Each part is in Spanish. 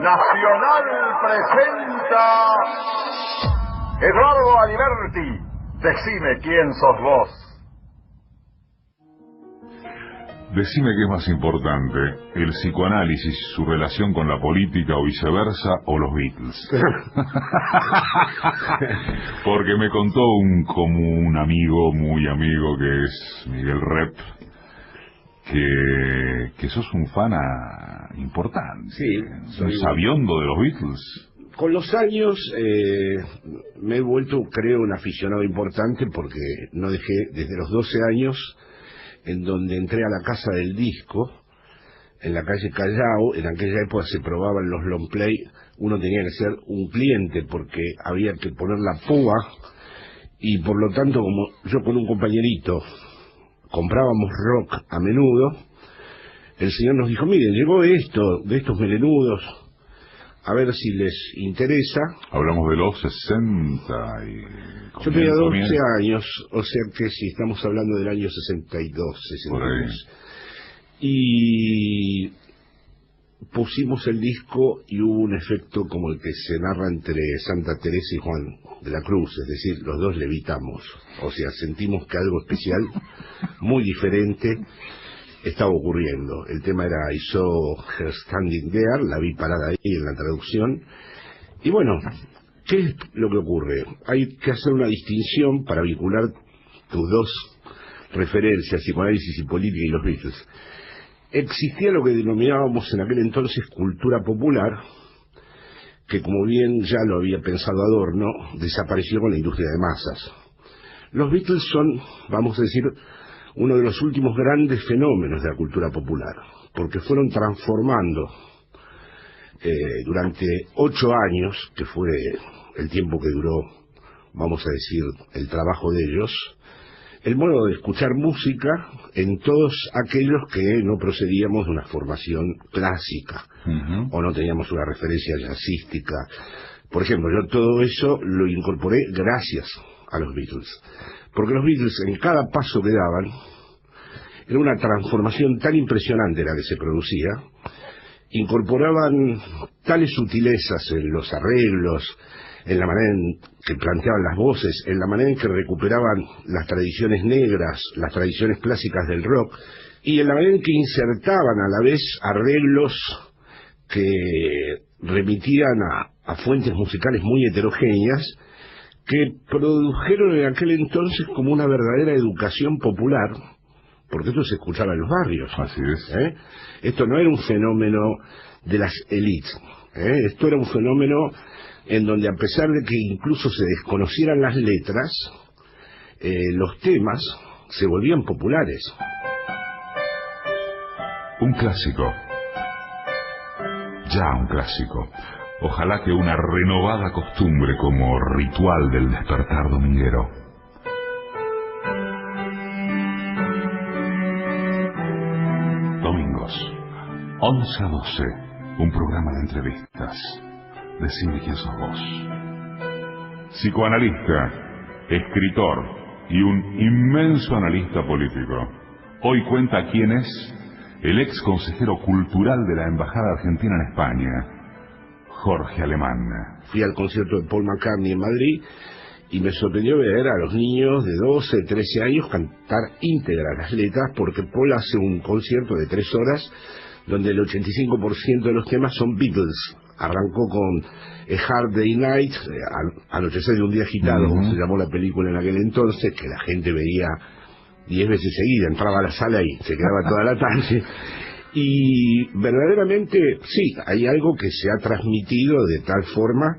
Nacional presenta Eduardo Aliberti, decime quién sos vos. Decime qué es más importante, el psicoanálisis, su relación con la política o viceversa, o los Beatles. Porque me contó un amigo, muy amigo, que es Miguel Rep, que sos un fan importante, sí, un sabiondo de los Beatles. Con los años me he vuelto, creo, un aficionado importante porque no dejé desde los 12 años, en donde entré a la Casa del Disco, en la calle Callao. En aquella época se probaban los long play, uno tenía que ser un cliente porque había que poner la púa, y por lo tanto, como yo con un compañerito comprábamos rock a menudo, el señor nos dijo: miren, llegó esto, de estos melenudos, a ver si les interesa. Hablamos de los 60 y... Yo tenía 12 años, o sea que si estamos hablando del año 62, 63. Y pusimos el disco y hubo un efecto como el que se narra entre Santa Teresa y Juan de la Cruz, es decir, los dos levitamos, o sea, sentimos que algo especial, muy diferente, estaba ocurriendo. El tema era I Saw Her Standing There, la vi parada ahí en la traducción. Y bueno, ¿qué es lo que ocurre? Hay que hacer una distinción para vincular tus dos referencias, psicoanálisis y política, y los Beatles. Existía lo que denominábamos en aquel entonces cultura popular, que, como bien ya lo había pensado Adorno, desapareció con la industria de masas. Los Beatles son, vamos a decir, uno de los últimos grandes fenómenos de la cultura popular, porque fueron transformando durante 8 años, que fue el tiempo que duró, vamos a decir, el trabajo de ellos, el modo de escuchar música en todos aquellos que no procedíamos de una formación clásica, o no teníamos una referencia jazzística. Por ejemplo, yo todo eso lo incorporé gracias a los Beatles, porque los Beatles, en cada paso que daban, era una transformación tan impresionante la que se producía. Incorporaban tales sutilezas en los arreglos, en la manera en que planteaban las voces, en la manera en que recuperaban las tradiciones negras, las tradiciones clásicas del rock, y en la manera en que insertaban a la vez arreglos que remitían a fuentes musicales muy heterogéneas, que produjeron en aquel entonces como una verdadera educación popular, porque esto se escuchaba en los barrios. Así es. Esto no era un fenómeno de las élites, esto era un fenómeno en donde, a pesar de que incluso se desconocieran las letras, los temas se volvían populares. Un clásico, ya un clásico. Ojalá que una renovada costumbre como ritual del despertar dominguero. Domingos, 11 a 12, un programa de entrevistas. Decime quién sos vos. Psicoanalista, escritor y un inmenso analista político. Hoy cuenta quién es el ex consejero cultural de la Embajada Argentina en España, Jorge Alemán. Fui al concierto de Paul McCartney en Madrid y me sorprendió ver a los niños de 12, 13 años cantar íntegras las letras, porque Paul hace un concierto de 3 horas donde el 85% de los temas son Beatles. Arrancó con A Hard Day Night, Anochecer de un día agitado, como se llamó la película en aquel entonces, que la gente veía 10 veces seguida, entraba a la sala y se quedaba toda la tarde. Y verdaderamente, sí, hay algo que se ha transmitido de tal forma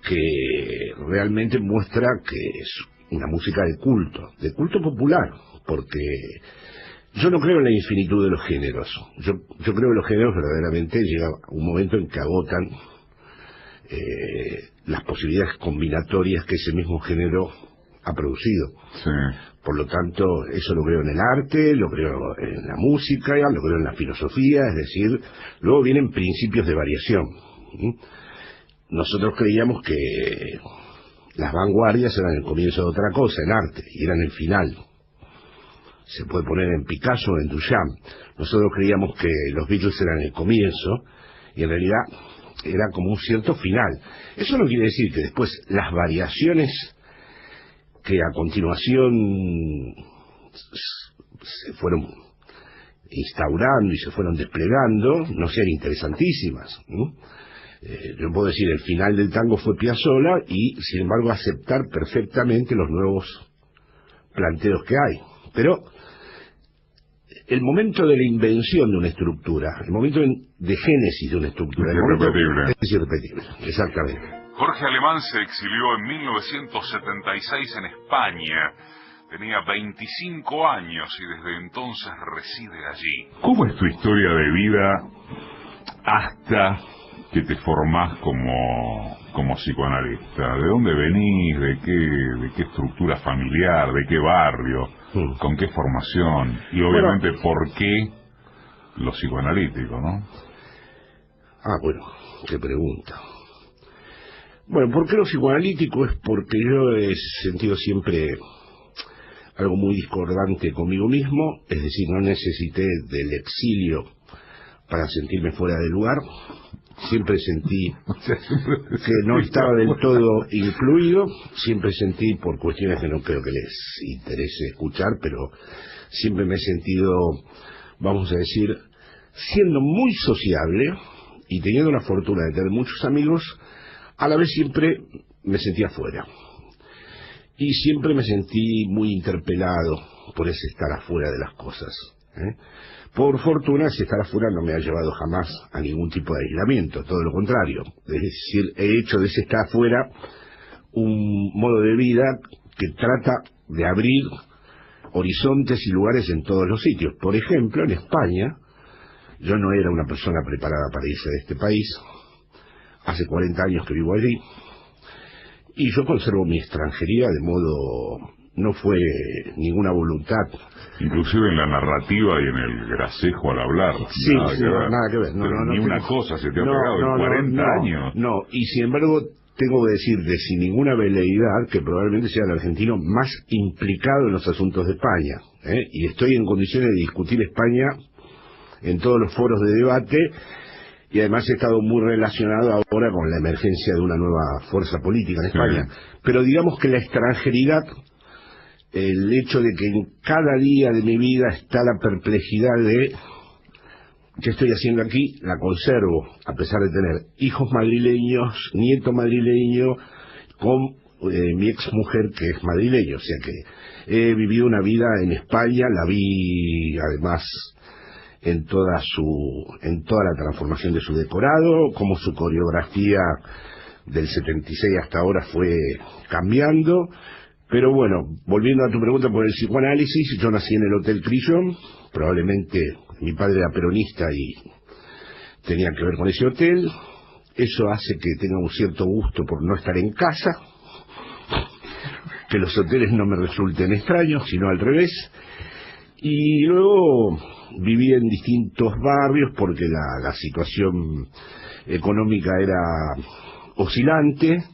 que realmente muestra que es una música de culto popular, porque yo no creo en la infinitud de los géneros. Yo creo que los géneros verdaderamente llega un momento en que agotan las posibilidades combinatorias que ese mismo género ha producido. Sí. Por lo tanto, eso lo creo en el arte, lo creo en la música, lo creo en la filosofía, es decir, luego vienen principios de variación. Nosotros creíamos que las vanguardias eran el comienzo de otra cosa, en arte, y eran el final. Se puede poner en Picasso o en Duchamp. Nosotros creíamos que los Beatles eran el comienzo, y en realidad era como un cierto final. Eso no quiere decir que después las variaciones que a continuación se fueron instaurando y se fueron desplegando no sean interesantísimas, ¿no? Yo puedo decir, el final del tango fue Piazzolla y, sin embargo, aceptar perfectamente los nuevos planteos que hay. Pero el momento de la invención de una estructura, el momento de génesis de una estructura, es irrepetible, exactamente. Jorge Alemán se exilió en 1976 en España. Tenía 25 años y desde entonces reside allí. ¿Cómo es tu historia de vida hasta que te formás como psicoanalista? ¿De dónde venís? ¿De qué estructura familiar? ¿De qué barrio? ¿Con qué formación? Y obviamente, ¿por qué lo psicoanalítico, no? Bueno, qué pregunta. Bueno, ¿por qué lo psicoanalítico? Es porque yo he sentido siempre algo muy discordante conmigo mismo, es decir, no necesité del exilio para sentirme fuera de lugar. Siempre sentí que no estaba del todo incluido, siempre sentí, por cuestiones que no creo que les interese escuchar, pero siempre me he sentido, vamos a decir, siendo muy sociable y teniendo la fortuna de tener muchos amigos, a la vez siempre me sentía afuera. Y siempre me sentí muy interpelado por ese estar afuera de las cosas, ¿eh? Por fortuna, ese estar afuera no me ha llevado jamás a ningún tipo de aislamiento, todo lo contrario. Es decir, he hecho de ese estar afuera un modo de vida que trata de abrir horizontes y lugares en todos los sitios. Por ejemplo, en España, yo no era una persona preparada para irse de este país. Hace 40 años que vivo allí. Y yo conservo mi extranjería de modo... no fue ninguna voluntad. Inclusive en la narrativa y en el gracejo al hablar. Sí, nada que ver. Ni una cosa se te ha pegado en 40 años. No, y sin embargo tengo que decirte sin ninguna veleidad que probablemente sea el argentino más implicado en los asuntos de España, ¿eh? Y estoy en condiciones de discutir España en todos los foros de debate. Y además he estado muy relacionado ahora con la emergencia de una nueva fuerza política en España. Sí. Pero digamos que la extranjeridad, el hecho de que en cada día de mi vida está la perplejidad de ¿qué estoy haciendo aquí? La conservo, a pesar de tener hijos madrileños, nieto madrileño, con mi ex mujer que es madrileño. O sea que he vivido una vida en España, la vi además en toda la transformación de su decorado, como su coreografía del 76 hasta ahora fue cambiando. Pero bueno, volviendo a tu pregunta por el psicoanálisis, yo nací en el Hotel Crillon, probablemente mi padre era peronista y tenía que ver con ese hotel. Eso hace que tenga un cierto gusto por no estar en casa, que los hoteles no me resulten extraños, sino al revés. Y luego viví en distintos barrios porque la situación económica era oscilante,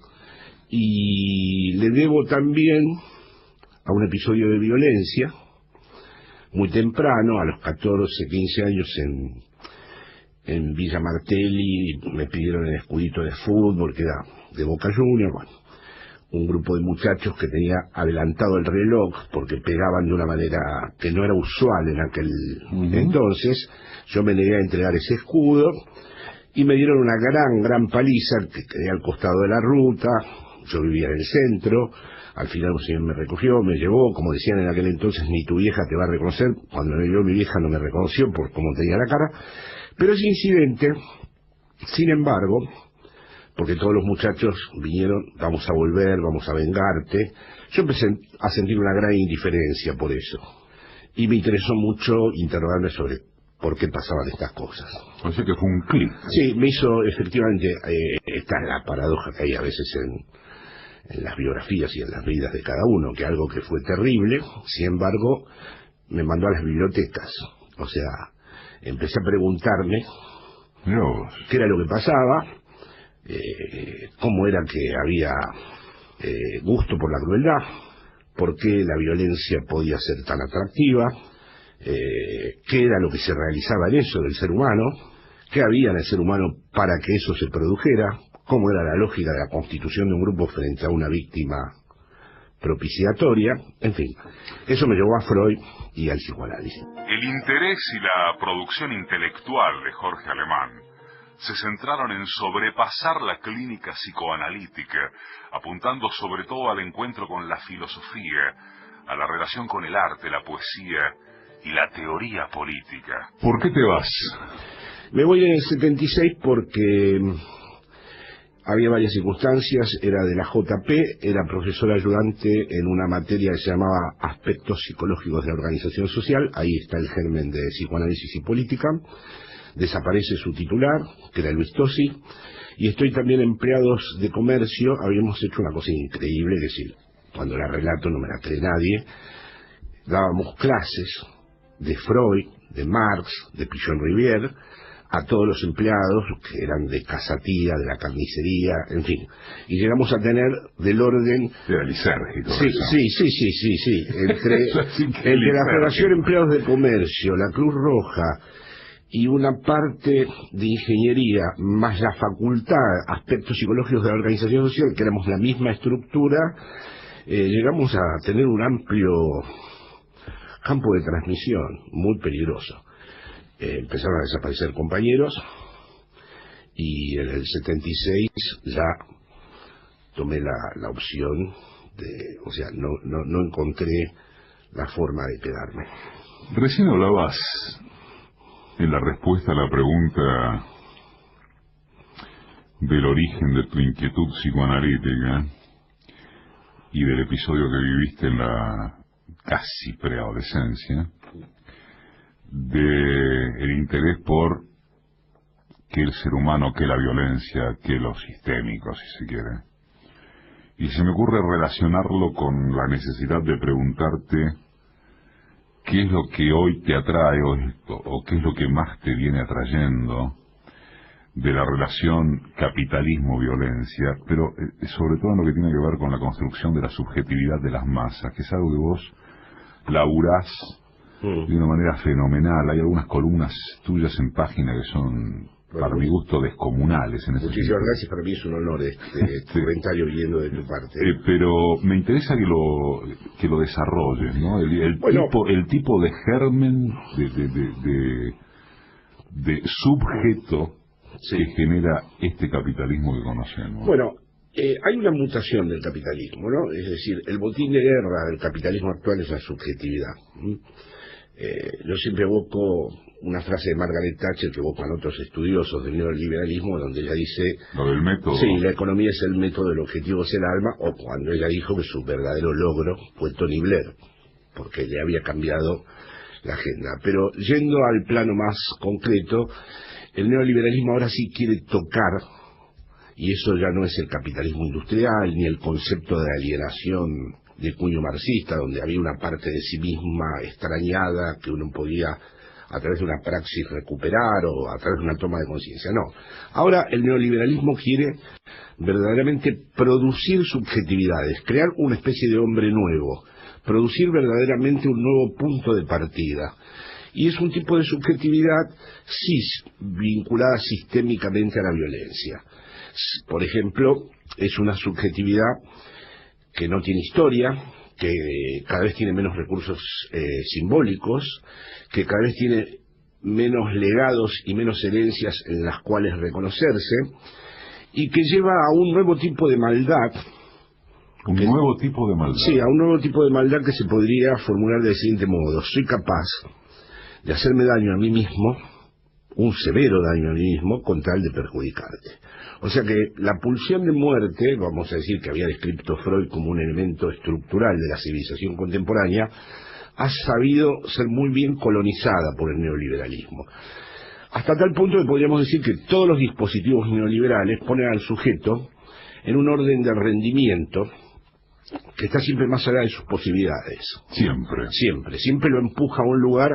y le debo también a un episodio de violencia muy temprano, a los 14, 15 años en Villa Martelli. Me pidieron el escudito de fútbol que era de Boca Juniors. Bueno, un grupo de muchachos que tenía adelantado el reloj porque pegaban de una manera que no era usual en aquel entonces. Yo me negué a entregar ese escudo y me dieron una gran paliza que quedé al costado de la ruta. Yo vivía en el centro. Al final un señor me recogió, me llevó, como decían en aquel entonces, ni tu vieja te va a reconocer. Cuando me vio mi vieja no me reconoció por cómo tenía la cara. Pero ese incidente, sin embargo, porque todos los muchachos vinieron, vamos a volver, vamos a vengarte, yo empecé a sentir una gran indiferencia por eso. Y me interesó mucho interrogarme sobre por qué pasaban estas cosas. O sea que fue un clic. Sí, me hizo efectivamente, esta es la paradoja que hay a veces en las biografías y en las vidas de cada uno, que algo que fue terrible, sin embargo, me mandó a las bibliotecas. O sea, empecé a preguntarme qué era lo que pasaba, cómo era que había gusto por la crueldad, por qué la violencia podía ser tan atractiva, qué era lo que se realizaba en eso del ser humano, qué había en el ser humano para que eso se produjera, cómo era la lógica de la constitución de un grupo frente a una víctima propiciatoria, en fin. Eso me llevó a Freud y al psicoanálisis. El interés y la producción intelectual de Jorge Alemán se centraron en sobrepasar la clínica psicoanalítica, apuntando sobre todo al encuentro con la filosofía, a la relación con el arte, la poesía y la teoría política. ¿Por qué te vas? Me voy en el 76 porque había varias circunstancias. Era de la JP, era profesor ayudante en una materia que se llamaba Aspectos Psicológicos de la Organización Social. Ahí está el germen de psicoanálisis y política. Desaparece su titular, que era Luis Tosi, y estoy también empleados de comercio. Habíamos hecho una cosa increíble, es decir, cuando la relato no me la cree nadie. Dábamos clases de Freud, de Marx, de Pichon-Rivière, a todos los empleados, que eran de Casatía, de la carnicería, en fin. Y llegamos a tener del orden... Era lisérgico. Sí. Entre la Federación de Empleados de Comercio, la Cruz Roja y una parte de ingeniería, más la facultad, aspectos psicológicos de la organización social, que éramos la misma estructura, llegamos a tener un amplio campo de transmisión, muy peligroso. Empezaron a desaparecer compañeros y en el 76 ya tomé la opción de, o sea, no encontré la forma de quedarme. Recién hablabas en la respuesta a la pregunta del origen de tu inquietud psicoanalítica y del episodio que viviste en la casi preadolescencia, de el interés por que el ser humano, que la violencia, que lo sistémico, si se quiere. Y se me ocurre relacionarlo con la necesidad de preguntarte qué es lo que hoy te atrae o qué es lo que más te viene atrayendo de la relación capitalismo-violencia, pero sobre todo en lo que tiene que ver con la construcción de la subjetividad de las masas, que es algo que vos laburás de una manera fenomenal. Hay algunas columnas tuyas en página que son, para mi gusto, descomunales en ese sentido. Muchísimas gracias, para mí es un honor este comentario viniendo de tu parte. Pero me interesa que lo desarrolles, ¿no? El tipo de germen de sujeto que genera este capitalismo que conocemos. Bueno, hay una mutación del capitalismo, ¿no? Es decir, el botín de guerra del capitalismo actual es la subjetividad. Yo siempre evoco una frase de Margaret Thatcher que evocan otros estudiosos del neoliberalismo, donde ella dice... Lo del método. Sí, la economía es el método, el objetivo es el alma, o cuando ella dijo que su verdadero logro fue Tony Blair, porque le había cambiado la agenda. Pero yendo al plano más concreto, el neoliberalismo ahora sí quiere tocar, y eso ya no es el capitalismo industrial, ni el concepto de alienación de cuño marxista, donde había una parte de sí misma extrañada que uno podía a través de una praxis recuperar o a través de una toma de conciencia. No. Ahora el neoliberalismo quiere verdaderamente producir subjetividades, crear una especie de hombre nuevo, producir verdaderamente un nuevo punto de partida. Y es un tipo de subjetividad vinculada sistémicamente a la violencia. Por ejemplo, es una subjetividad que no tiene historia, que cada vez tiene menos recursos simbólicos, que cada vez tiene menos legados y menos herencias en las cuales reconocerse, y que lleva a un nuevo tipo de maldad. Nuevo tipo de maldad. Sí, a un nuevo tipo de maldad que se podría formular del siguiente modo: soy capaz de hacerme daño a mí mismo, un severo daño a mí mismo, con tal de perjudicarte. O sea que la pulsión de muerte, vamos a decir que había descrito Freud como un elemento estructural de la civilización contemporánea, ha sabido ser muy bien colonizada por el neoliberalismo. Hasta tal punto que podríamos decir que todos los dispositivos neoliberales ponen al sujeto en un orden de rendimiento que está siempre más allá de sus posibilidades. Siempre lo empuja a un lugar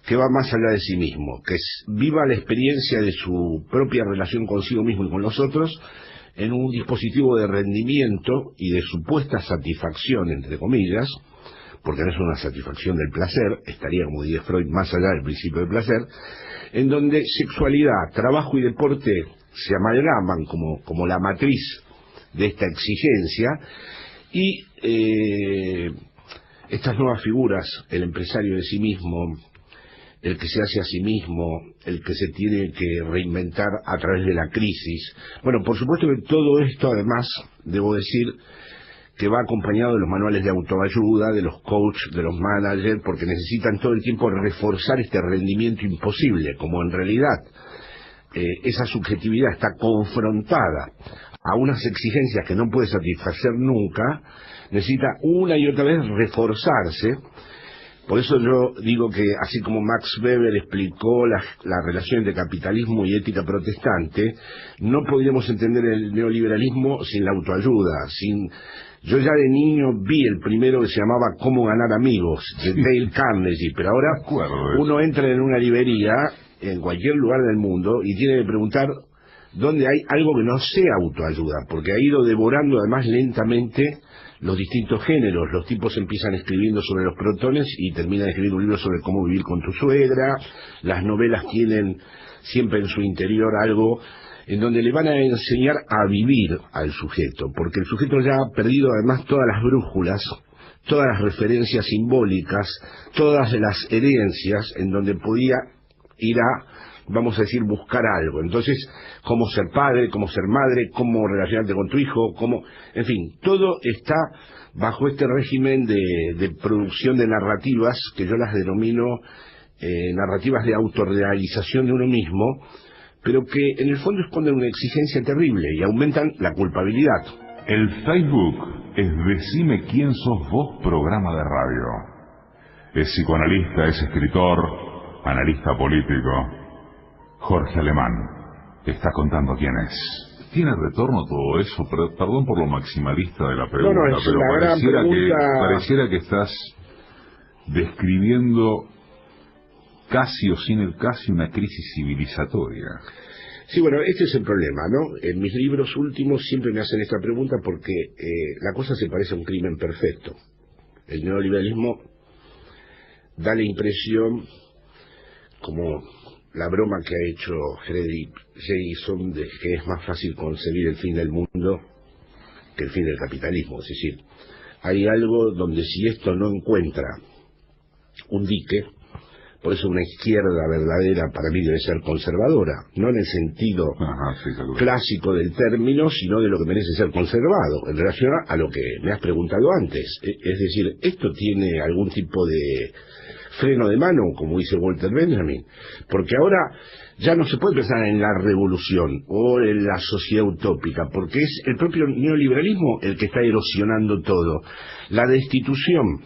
que va más allá de sí mismo, que viva la experiencia de su propia relación consigo mismo y con los otros en un dispositivo de rendimiento y de supuesta satisfacción, entre comillas, porque no es una satisfacción del placer, estaría, como diría Freud, más allá del principio del placer, en donde sexualidad, trabajo y deporte se amalgaman como la matriz de esta exigencia, y estas nuevas figuras, el empresario de sí mismo, el que se hace a sí mismo, el que se tiene que reinventar a través de la crisis. Bueno, por supuesto que todo esto, además, debo decir, que va acompañado de los manuales de autoayuda, de los coaches, de los managers, porque necesitan todo el tiempo reforzar este rendimiento imposible, como en realidad esa subjetividad está confrontada a unas exigencias que no puede satisfacer nunca, necesita una y otra vez reforzarse. Por eso yo digo que, así como Max Weber explicó la relación entre capitalismo y ética protestante, no podríamos entender el neoliberalismo sin la autoayuda, Yo ya de niño vi el primero que se llamaba Cómo ganar amigos, de Dale Carnegie, pero ahora uno entra en una librería, en cualquier lugar del mundo, y tiene que preguntar dónde hay algo que no sea autoayuda, porque ha ido devorando además lentamente los distintos géneros. Los tipos empiezan escribiendo sobre los protones y terminan escribiendo un libro sobre cómo vivir con tu suegra. Las novelas tienen siempre en su interior algo en donde le van a enseñar a vivir al sujeto, porque el sujeto ya ha perdido además todas las brújulas, todas las referencias simbólicas, todas las herencias en donde podía ir a, vamos a decir, buscar algo. Entonces, cómo ser padre, cómo ser madre, cómo relacionarte con tu hijo, en fin, todo está bajo este régimen de producción de narrativas, que yo las denomino narrativas de autorrealización de uno mismo, pero que en el fondo esconden una exigencia terrible y aumentan la culpabilidad. El Facebook es Decime quién sos vos, programa de radio. Es psicoanalista, es escritor, analista político. Jorge Alemán está contando quién es. ¿Tiene retorno todo eso? Perdón por lo maximalista de la pregunta, no, pero pareciera que estás describiendo casi o sin el casi una crisis civilizatoria. Sí, bueno, este es el problema, ¿no? En mis libros últimos siempre me hacen esta pregunta porque la cosa se parece a un crimen perfecto. El neoliberalismo da la impresión, como la broma que ha hecho Frederick Jason, de que es más fácil concebir el fin del mundo que el fin del capitalismo. Es decir, hay algo donde si esto no encuentra un dique, por eso una izquierda verdadera para mí debe ser conservadora, no en el sentido clásico del término, sino de lo que merece ser conservado, en relación a lo que me has preguntado antes. Es decir, ¿esto tiene algún tipo de freno de mano, como dice Walter Benjamin? Porque ahora ya no se puede pensar en la revolución o en la sociedad utópica, porque es el propio neoliberalismo el que está erosionando todo. La destitución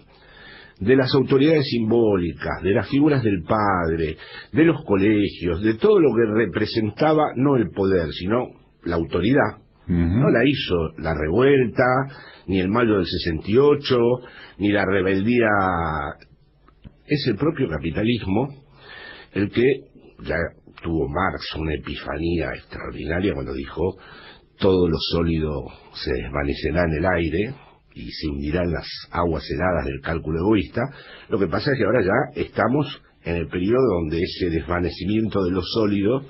de las autoridades simbólicas, de las figuras del padre, de los colegios, de todo lo que representaba no el poder, sino la autoridad. No la hizo la revuelta, ni el mayo del 68, ni la rebeldía. Es el propio capitalismo el que, ya tuvo Marx una epifanía extraordinaria cuando dijo: todo lo sólido se desvanecerá en el aire y se hundirán las aguas heladas del cálculo egoísta. Lo que pasa es que ahora ya estamos en el periodo donde ese desvanecimiento de lo sólido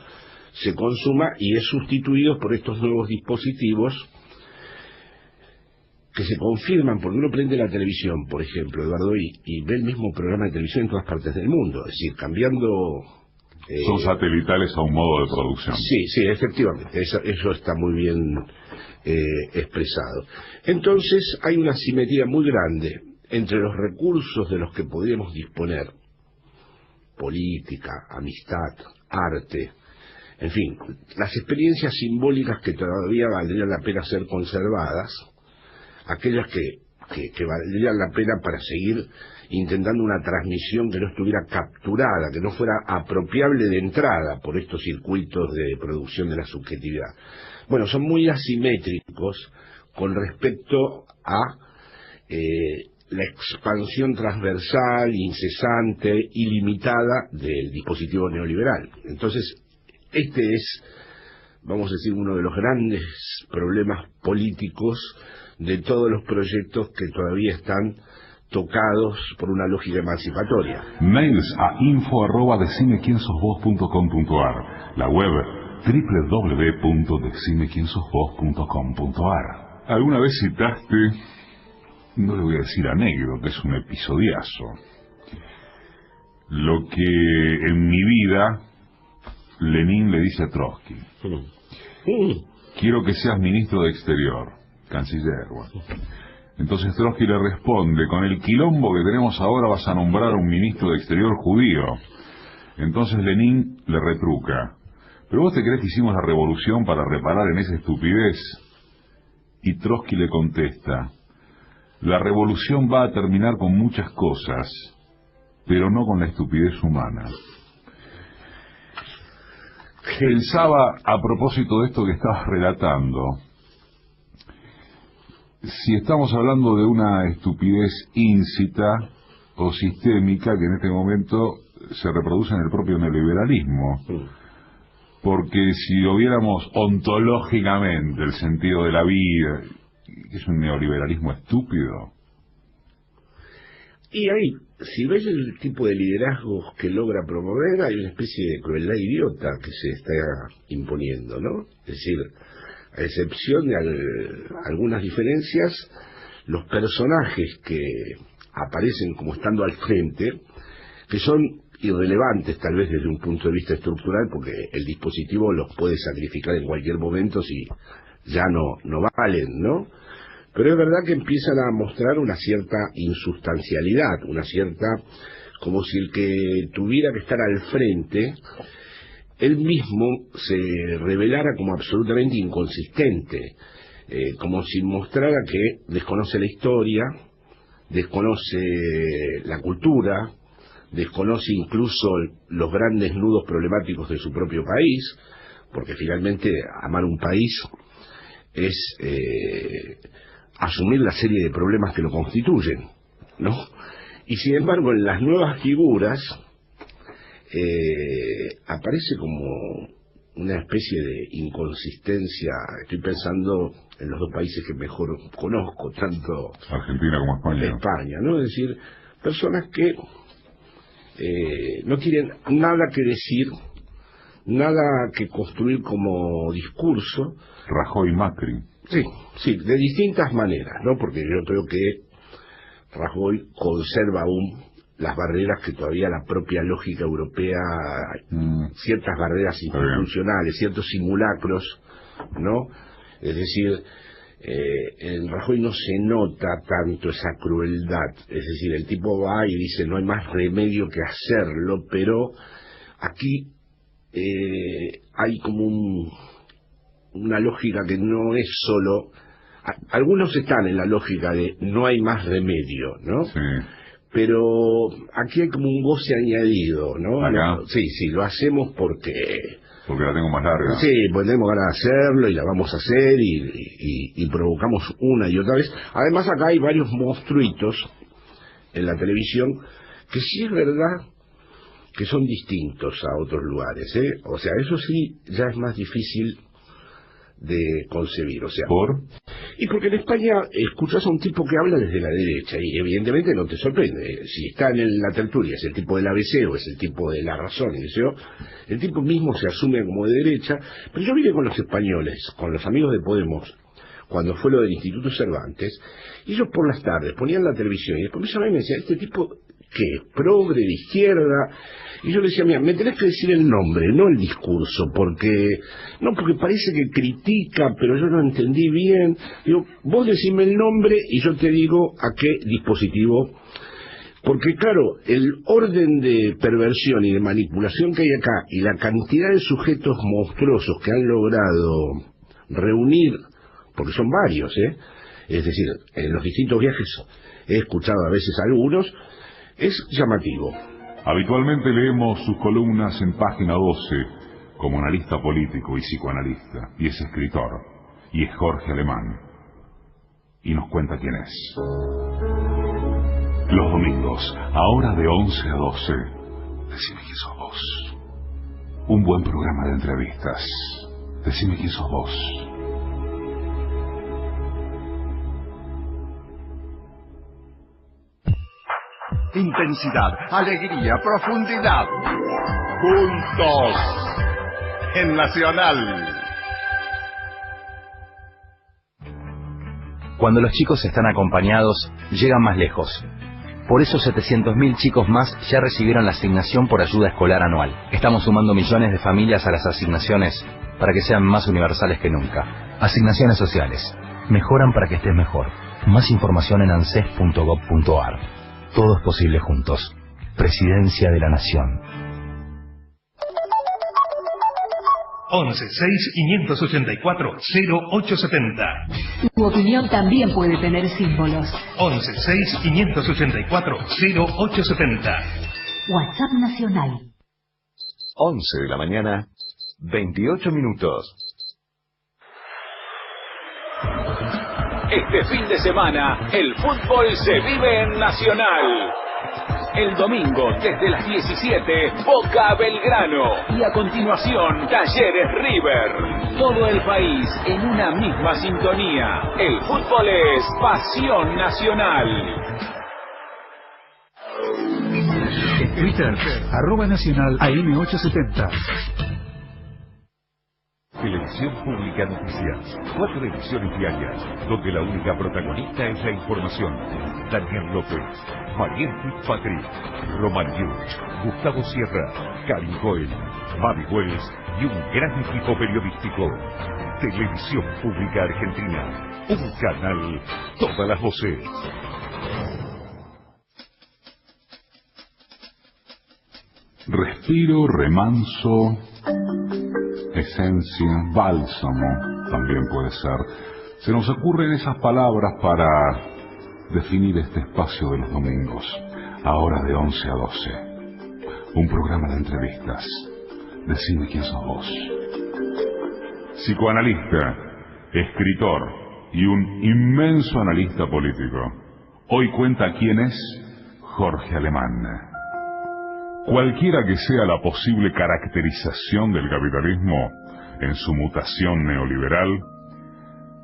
se consuma y es sustituido por estos nuevos dispositivos que se confirman, porque uno prende la televisión, por ejemplo, Eduardo, y ve el mismo programa de televisión en todas partes del mundo, es decir, cambiando. Son satelitales a un modo de producción. Sí, efectivamente, eso está muy bien expresado. Entonces hay una simetría muy grande entre los recursos de los que podríamos disponer: política, amistad, arte, en fin, las experiencias simbólicas que todavía valdrían la pena ser conservadas, aquellas que valdrían la pena para seguir intentando una transmisión que no estuviera capturada, que no fuera apropiable de entrada por estos circuitos de producción de la subjetividad. Bueno, son muy asimétricos con respecto a la expansión transversal, incesante, ilimitada del dispositivo neoliberal. Entonces, este es, vamos a decir, uno de los grandes problemas políticos de todos los proyectos que todavía están tocados por una lógica emancipatoria. Mails a info@decimequiensosvos.com.ar, la web www.decimequiensosvos.com.ar. Alguna vez citaste, no le voy a decir anécdota, es un episodiazo, lo que en mi vida Lenin le dice a Trotsky: quiero que seas ministro de Exterior, canciller. Bueno. Entonces Trotsky le responde: con el quilombo que tenemos ahora vas a nombrar a un ministro de Exterior judío. Entonces Lenin le retruca: ¿pero vos te crees que hicimos la revolución para reparar en esa estupidez? Y Trotsky le contesta: la revolución va a terminar con muchas cosas, pero no con la estupidez humana. Pensaba, a propósito de esto que estabas relatando, si estamos hablando de una estupidez íncita o sistémica que en este momento se reproduce en el propio neoliberalismo. Porque si lo viéramos ontológicamente, el sentido de la vida, ¿es un neoliberalismo estúpido? Y ahí, si ves el tipo de liderazgos que logra promover, hay una especie de crueldad idiota que se está imponiendo, ¿no? Es decir, a excepción de algunas diferencias, los personajes que aparecen como estando al frente, que son irrelevantes tal vez desde un punto de vista estructural, porque el dispositivo los puede sacrificar en cualquier momento si ya no valen, ¿no? Pero es verdad que empiezan a mostrar una cierta insustancialidad, una cierta, como si el que tuviera que estar al frente, él mismo se revelara como absolutamente inconsistente, como si mostrara que desconoce la historia, desconoce la cultura, desconoce incluso los grandes nudos problemáticos de su propio país, porque finalmente amar un país es asumir la serie de problemas que lo constituyen, ¿no? Y sin embargo en las nuevas figuras aparece como una especie de inconsistencia. Estoy pensando en los dos países que mejor conozco, tanto Argentina como España, ¿no? Es decir, personas que no tienen nada que decir, nada que construir como discurso. Rajoy y Macri. Sí, de distintas maneras, ¿no? Porque yo creo que Rajoy conserva aún las barreras que todavía la propia lógica europea, ciertas barreras institucionales, ciertos simulacros, ¿no? Es decir, en Rajoy no se nota tanto esa crueldad, es decir, el tipo va y dice no hay más remedio que hacerlo, pero aquí hay como una lógica que no es solo... Algunos están en la lógica de no hay más remedio, ¿no? Sí. Pero aquí hay como un goce añadido, ¿no? ¿Acá? Sí, lo hacemos porque la tengo más larga. Sí, pues tenemos ganas de hacerlo y la vamos a hacer y provocamos una y otra vez. Además acá hay varios monstruitos en la televisión que sí es verdad que son distintos a otros lugares, ¿eh? O sea, eso sí ya es más difícil de concebir, o sea... ¿Por? Y porque en España escuchas a un tipo que habla desde la derecha y evidentemente no te sorprende. Si está en la tertulia, es el tipo del ABC o es el tipo de La Razón, el tipo mismo se asume como de derecha. Pero yo vine con los españoles, con los amigos de Podemos, cuando fue lo del Instituto Cervantes, y ellos por las tardes ponían la televisión y después me llamaban y me decían, ¿este tipo qué? ¿Progre, de izquierda? Y yo le decía, mira, me tenés que decir el nombre, no el discurso, porque parece que critica, pero yo no entendí bien. Digo, vos decime el nombre y yo te digo a qué dispositivo. Porque claro, el orden de perversión y de manipulación que hay acá y la cantidad de sujetos monstruosos que han logrado reunir, porque son varios, es decir, en los distintos viajes he escuchado a veces algunos, es llamativo. Habitualmente leemos sus columnas en Página 12 como analista político y psicoanalista, y es escritor, y es Jorge Alemán, y nos cuenta quién es. Los domingos, ahora de 11 a 12, decime quién sos vos. Un buen programa de entrevistas. Decime quién sos vos. intensidad, alegría, profundidad. Juntos en Nacional. Cuando los chicos están acompañados, llegan más lejos. Por eso 700.000 chicos más ya recibieron la asignación por ayuda escolar anual. Estamos sumando millones de familias a las asignaciones para que sean más universales que nunca. Asignaciones sociales. Mejoran para que estés mejor. Más información en anses.gov.ar. Todo es posible juntos. Presidencia de la Nación. 11-6-584-0870. Tu opinión también puede tener símbolos. 11-6-584-0870. WhatsApp Nacional. 11 de la mañana, 28 minutos. Este fin de semana, el fútbol se vive en Nacional. El domingo, desde las 17, Boca Belgrano. Y a continuación, Talleres River. Todo el país en una misma sintonía. El fútbol es pasión nacional. En Twitter, @Nacional AM870. Televisión Pública Noticias. 4 ediciones diarias, donde la única protagonista es la información. Daniel López, Mariel Fitzpatrick, Román Yuch, Gustavo Sierra, Karin Cohen, Mavi Wells y un gran equipo periodístico. Televisión Pública Argentina. Un canal, todas las voces. Respiro, remanso, esencia, bálsamo, también puede ser. Se nos ocurren esas palabras para definir este espacio de los domingos, ahora de 11 a 12. Un programa de entrevistas. Decime quién sos vos. Psicoanalista, escritor y un inmenso analista político. Hoy cuenta quién es Jorge Alemán. Cualquiera que sea la posible caracterización del capitalismo en su mutación neoliberal,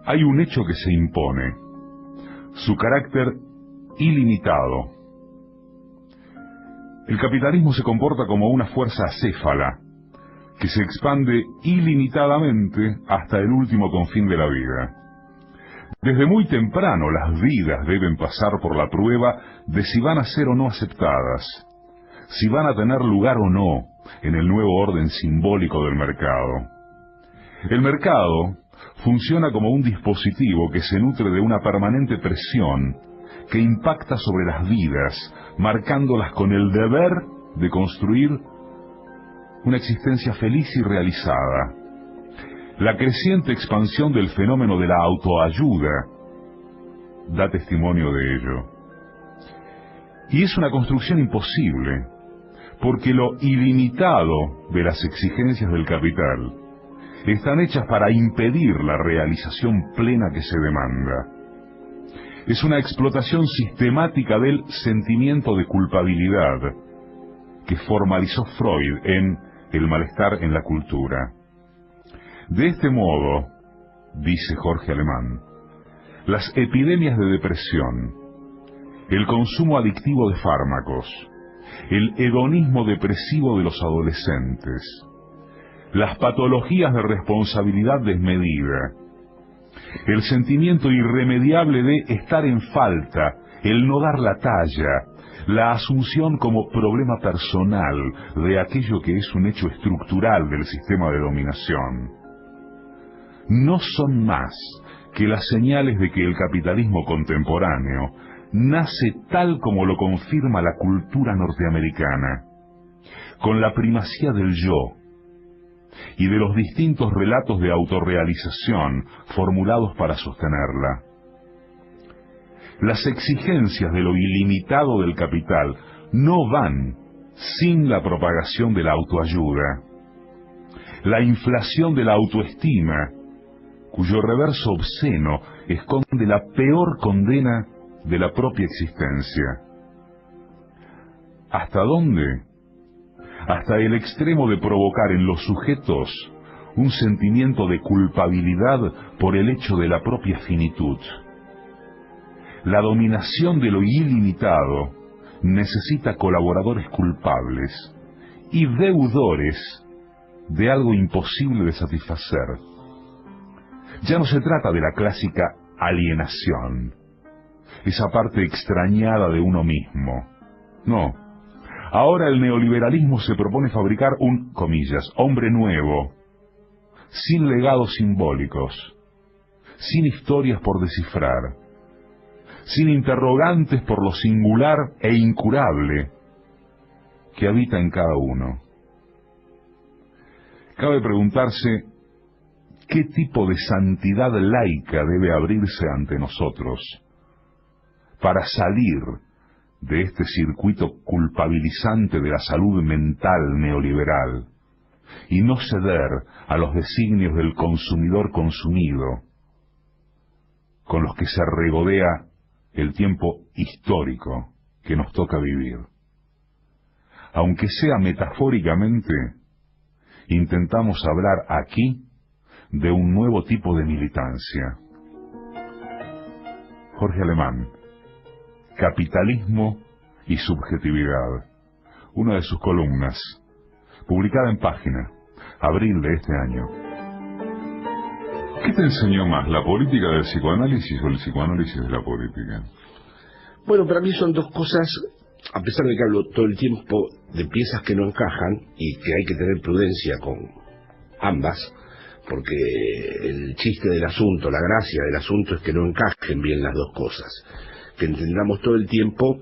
hay un hecho que se impone: su carácter ilimitado. El capitalismo se comporta como una fuerza acéfala que se expande ilimitadamente hasta el último confín de la vida. Desde muy temprano las vidas deben pasar por la prueba de si van a ser o no aceptadas, si van a tener lugar o no en el nuevo orden simbólico del mercado. El mercado funciona como un dispositivo que se nutre de una permanente presión que impacta sobre las vidas, marcándolas con el deber de construir una existencia feliz y realizada. La creciente expansión del fenómeno de la autoayuda da testimonio de ello. Y es una construcción imposible, porque lo ilimitado de las exigencias del capital están hechas para impedir la realización plena que se demanda. Es una explotación sistemática del sentimiento de culpabilidad que formalizó Freud en El malestar en la cultura. De este modo, dice Jorge Alemán, las epidemias de depresión, el consumo adictivo de fármacos, el hedonismo depresivo de los adolescentes, las patologías de responsabilidad desmedida, el sentimiento irremediable de estar en falta, el no dar la talla, la asunción como problema personal de aquello que es un hecho estructural del sistema de dominación, no son más que las señales de que el capitalismo contemporáneo nace tal como lo confirma la cultura norteamericana, con la primacía del yo y de los distintos relatos de autorrealización formulados para sostenerla. Las exigencias de lo ilimitado del capital no van sin la propagación de la autoayuda, la inflación de la autoestima, cuyo reverso obsceno esconde la peor condena de la propia existencia. ¿Hasta dónde? Hasta el extremo de provocar en los sujetos un sentimiento de culpabilidad por el hecho de la propia finitud. La dominación de lo ilimitado necesita colaboradores culpables y deudores de algo imposible de satisfacer. Ya no se trata de la clásica alienación, esa parte extrañada de uno mismo. No. Ahora el neoliberalismo se propone fabricar un, comillas, hombre nuevo, sin legados simbólicos, sin historias por descifrar, sin interrogantes por lo singular e incurable que habita en cada uno. Cabe preguntarse qué tipo de santidad laica debe abrirse ante nosotros para salir de este circuito culpabilizante de la salud mental neoliberal y no ceder a los designios del consumidor consumido, con los que se regodea el tiempo histórico que nos toca vivir. Aunque sea metafóricamente, intentamos hablar aquí de un nuevo tipo de militancia. Jorge Alemán, Capitalismo y Subjetividad, una de sus columnas, publicada en Página, abril de este año. ¿Qué te enseñó más, la política del psicoanálisis o el psicoanálisis de la política? Bueno, para mí son dos cosas, a pesar de que hablo todo el tiempo de piezas que no encajan y que hay que tener prudencia con ambas, porque el chiste del asunto, la gracia del asunto es que no encajen bien las dos cosas, que entendamos todo el tiempo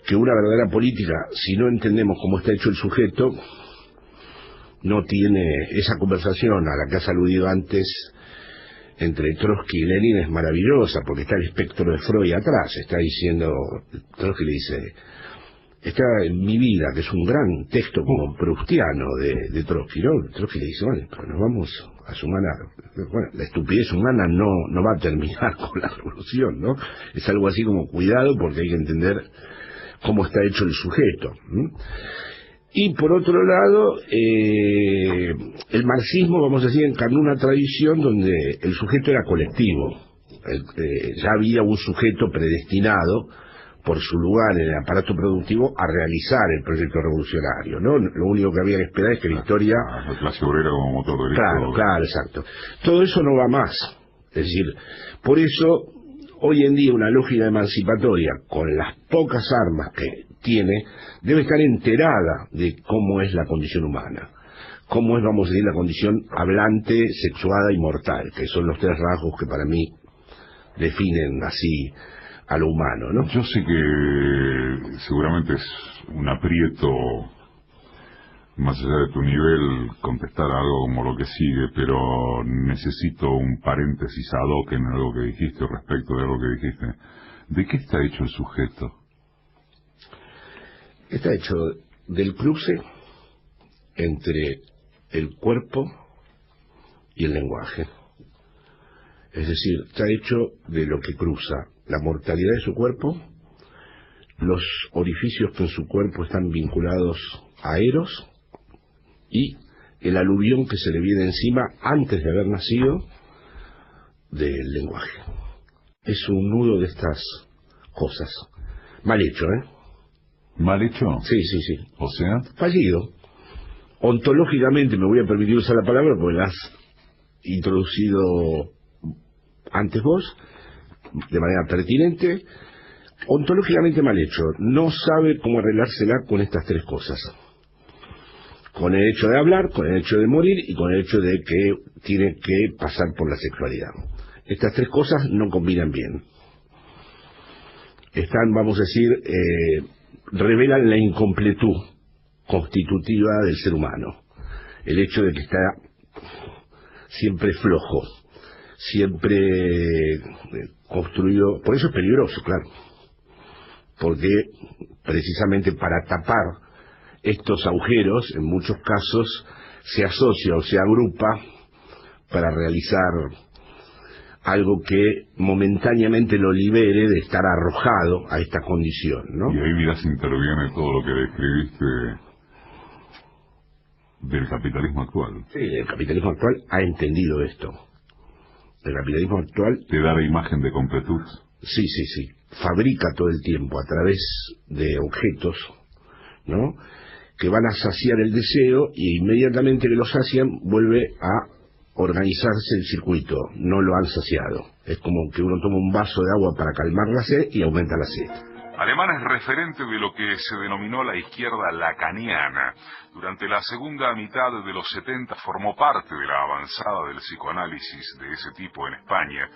que una verdadera política, si no entendemos cómo está hecho el sujeto, no tiene esa conversación a la que has aludido antes entre Trotsky y Lenin, es maravillosa, porque está el espectro de Freud atrás, está diciendo, Trotsky le dice, está en Mi vida, que es un gran texto como proustiano de Trotsky, ¿no? Trotsky le dice, vale, pero nos vamos a sumar bueno, la estupidez humana no va a terminar con la revolución, ¿no? Es algo así como cuidado, porque hay que entender cómo está hecho el sujeto, ¿no? Y por otro lado, el marxismo, vamos a decir, encarnó una tradición donde el sujeto era colectivo. Ya había un sujeto predestinado por su lugar en el aparato productivo a realizar el proyecto revolucionario, ¿no? Lo único que había que esperar es que la historia... La clase obrera como motor directo. Claro, exacto. Todo eso no va más. Es decir, por eso, hoy en día una lógica emancipatoria, con las pocas armas que tiene, debe estar enterada de cómo es la condición humana, cómo es, vamos a decir, la condición hablante, sexuada y mortal, que son los tres rasgos que para mí definen así a lo humano, ¿no? Yo sé que seguramente es un aprieto, más allá de tu nivel, contestar algo como lo que sigue, pero necesito un paréntesis ad hoc en algo que dijiste, respecto de algo que dijiste. ¿De qué está hecho el sujeto? Está hecho del cruce entre el cuerpo y el lenguaje. Es decir, está hecho de lo que cruza la mortalidad de su cuerpo, los orificios que en su cuerpo están vinculados a Eros y el aluvión que se le viene encima antes de haber nacido del lenguaje. Es un nudo de estas cosas. Mal hecho, ¿eh? ¿Mal hecho? Sí. ¿O sea? Fallido. Ontológicamente, me voy a permitir usar la palabra porque la has introducido antes vos, de manera pertinente. Ontológicamente mal hecho. No sabe cómo arreglársela con estas tres cosas. Con el hecho de hablar, con el hecho de morir y con el hecho de que tiene que pasar por la sexualidad. Estas tres cosas no combinan bien. Están, vamos a decir, revelan la incompletud constitutiva del ser humano. El hecho de que está siempre flojo, siempre construido. Por eso es peligroso, claro. Porque precisamente para tapar estos agujeros, en muchos casos, se asocia o se agrupa para realizar algo que momentáneamente lo libere de estar arrojado a esta condición, ¿no? Y ahí mirás, interviene todo lo que describiste del capitalismo actual. Sí, el capitalismo actual ha entendido esto. El capitalismo actual... ¿Te da la imagen de completud? Sí. fabrica todo el tiempo a través de objetos, ¿no?, que van a saciar el deseo, y inmediatamente que lo sacian vuelve a organizarse el circuito. No lo han saciado. Es como que uno toma un vaso de agua para calmar la sed y aumenta la sed. Alemán es referente de lo que se denominó la izquierda lacaniana. Durante la segunda mitad de los 70 formó parte de la avanzada del psicoanálisis de ese tipo en España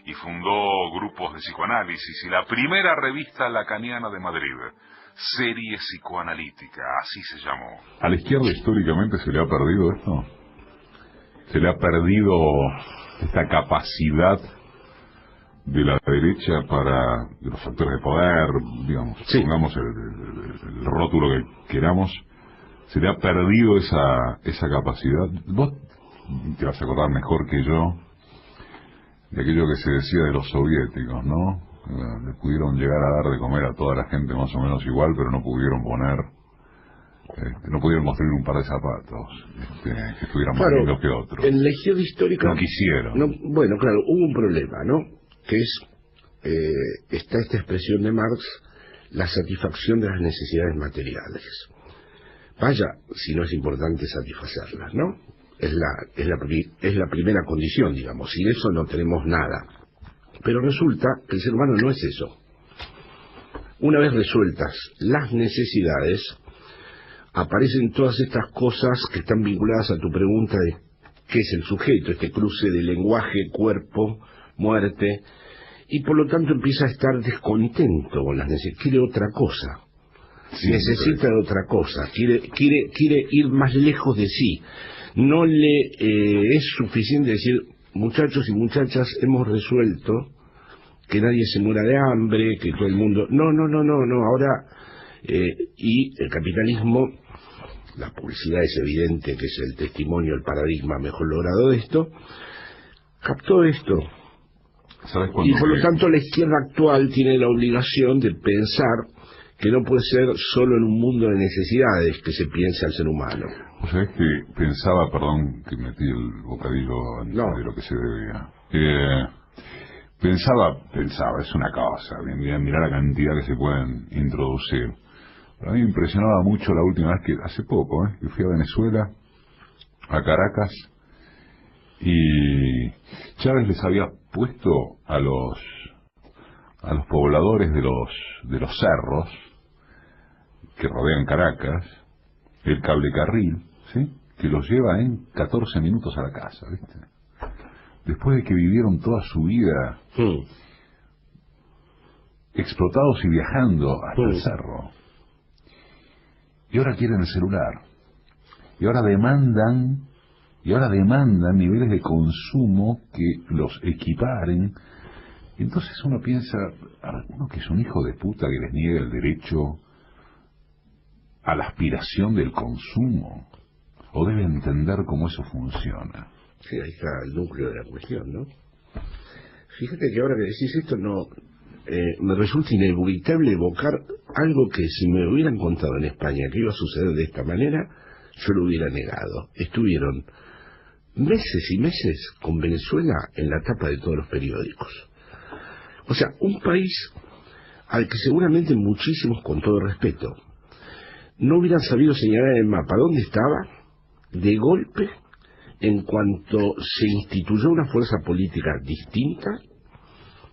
y fundó grupos de psicoanálisis y la primera revista lacaniana de Madrid, Serie Psicoanalítica, así se llamó. ¿A la izquierda históricamente se le ha perdido esto? ¿Se le ha perdido esta capacidad de la derecha para los factores de poder, digamos, sí, pongamos el rótulo que queramos? ¿Se le ha perdido esa capacidad? Vos te vas a acordar mejor que yo de aquello que se decía de los soviéticos, ¿no? Le pudieron llegar a dar de comer a toda la gente más o menos igual, pero no pudieron no pudieron construir un par de zapatos que estuvieran más lindos que otros. En la izquierda histórica no quisieron. Bueno, claro, hubo un problema, ¿no?, que es está esta expresión de Marx, la satisfacción de las necesidades materiales. Vaya, si no es importante satisfacerlas, ¿no? Es la primera condición, digamos. Sin eso no tenemos nada. Pero resulta que el ser humano no es eso. Una vez resueltas las necesidades, aparecen todas estas cosas que están vinculadas a tu pregunta de qué es el sujeto, este cruce de lenguaje, cuerpo, muerte, y por lo tanto empieza a estar descontento con las necesidades, quiere otra cosa, sí, necesita de otra cosa, quiere ir más lejos de sí. No le es suficiente decir, muchachos y muchachas, hemos resuelto que nadie se muera de hambre, que todo el mundo... No, ahora... y el capitalismo, la publicidad es evidente que es el testimonio, el paradigma mejor logrado de esto, captó esto. Y por lo tanto la izquierda actual tiene la obligación de pensar que no puede ser solo en un mundo de necesidades que se piense al ser humano. O sea, es que pensaba, perdón que metí el bocadillo de lo que se debía. Pensaba, es una cosa, mirar la cantidad que se pueden introducir. Pero a mí me impresionaba mucho la última vez que, hace poco, que fui a Venezuela, a Caracas, y Chávez les había puesto a los pobladores de los cerros que rodean Caracas el cablecarril, ¿sí?, que los lleva en 14 minutos a la casa, ¿viste? Después de que vivieron toda su vida explotados y viajando hasta el cerro, y ahora quieren el celular, y ahora demandan niveles de consumo que los equiparen. Entonces uno piensa, uno que es un hijo de puta que les niega el derecho a la aspiración del consumo, o debe entender cómo eso funciona. Sí, ahí está el núcleo de la cuestión, ¿no? Fíjate que ahora que decís esto, me resulta inevitable evocar algo que si me hubieran contado en España que iba a suceder de esta manera, yo lo hubiera negado. Estuvieron meses y meses con Venezuela en la tapa de todos los periódicos. O sea, un país al que seguramente muchísimos, con todo respeto, no hubieran sabido señalar en el mapa dónde estaba, de golpe, en cuanto se instituyó una fuerza política distinta,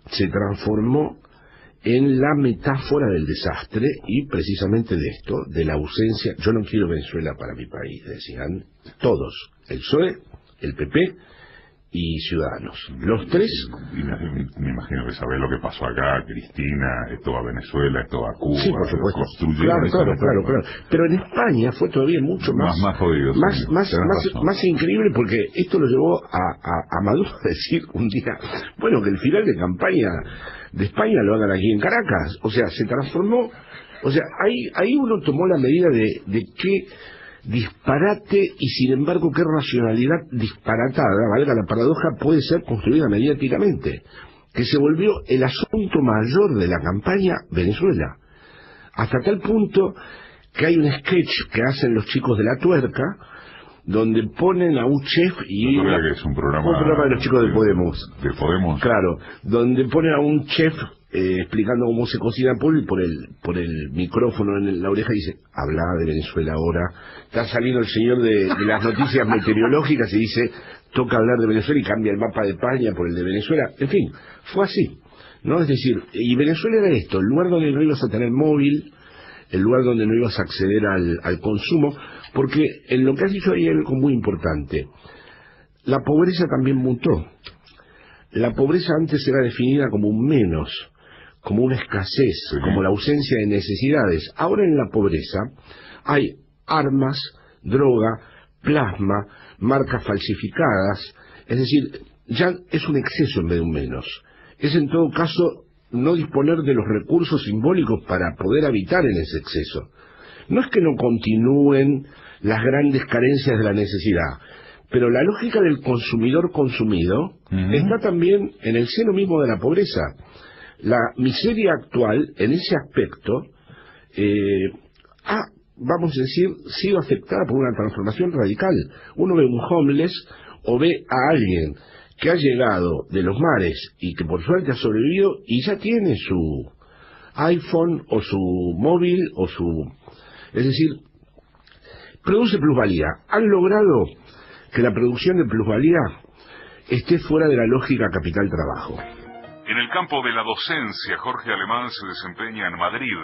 se transformó en la metáfora del desastre y precisamente de esto, de la ausencia. Yo no quiero Venezuela para mi país, decían todos, el PSOE, el PP y Ciudadanos, los tres. Y me imagino que sabés lo que pasó acá, Cristina, esto va a Venezuela, esto va a Cuba. Sí, por supuesto. Claro. Pero en España fue todavía mucho más jodido, más increíble, porque esto lo llevó a Maduro a decir un día, bueno, que el final de campaña de España lo hagan aquí en Caracas. O sea, se transformó. O sea, ahí uno tomó la medida de qué disparate y sin embargo qué racionalidad disparatada, valga la paradoja, puede ser construida mediáticamente, que se volvió el asunto mayor de la campaña Venezuela, hasta tal punto que hay un sketch que hacen los chicos de La Tuerca donde ponen a un chef y que es un programa de los chicos de Podemos. De Podemos. Claro, donde ponen a un chef explicando cómo se cocina pollo y por el micrófono en la oreja dice, habla de Venezuela ahora. Está saliendo el señor de las noticias meteorológicas y dice, toca hablar de Venezuela y cambia el mapa de España por el de Venezuela. En fin, fue así, ¿no? Es decir, y Venezuela era esto, el lugar donde no ibas a tener móvil, el lugar donde no ibas a acceder al consumo, porque en lo que has dicho ahí hay algo muy importante. La pobreza también mutó. La pobreza antes era definida como un menos, como una escasez, como la ausencia de necesidades. Ahora en la pobreza hay armas, droga, plasma, marcas falsificadas, es decir, ya es un exceso en vez de un menos. Es en todo caso no disponer de los recursos simbólicos para poder habitar en ese exceso. No es que no continúen las grandes carencias de la necesidad, pero la lógica del consumidor consumido está también en el seno mismo de la pobreza. La miseria actual, en ese aspecto, vamos a decir, sido afectada por una transformación radical. Uno ve un homeless o ve a alguien que ha llegado de los mares y que por suerte ha sobrevivido y ya tiene su iPhone o su móvil o su... Es decir, produce plusvalía. Han logrado que la producción de plusvalía esté fuera de la lógica capital-trabajo. En el campo de la docencia, Jorge Alemán se desempeña en Madrid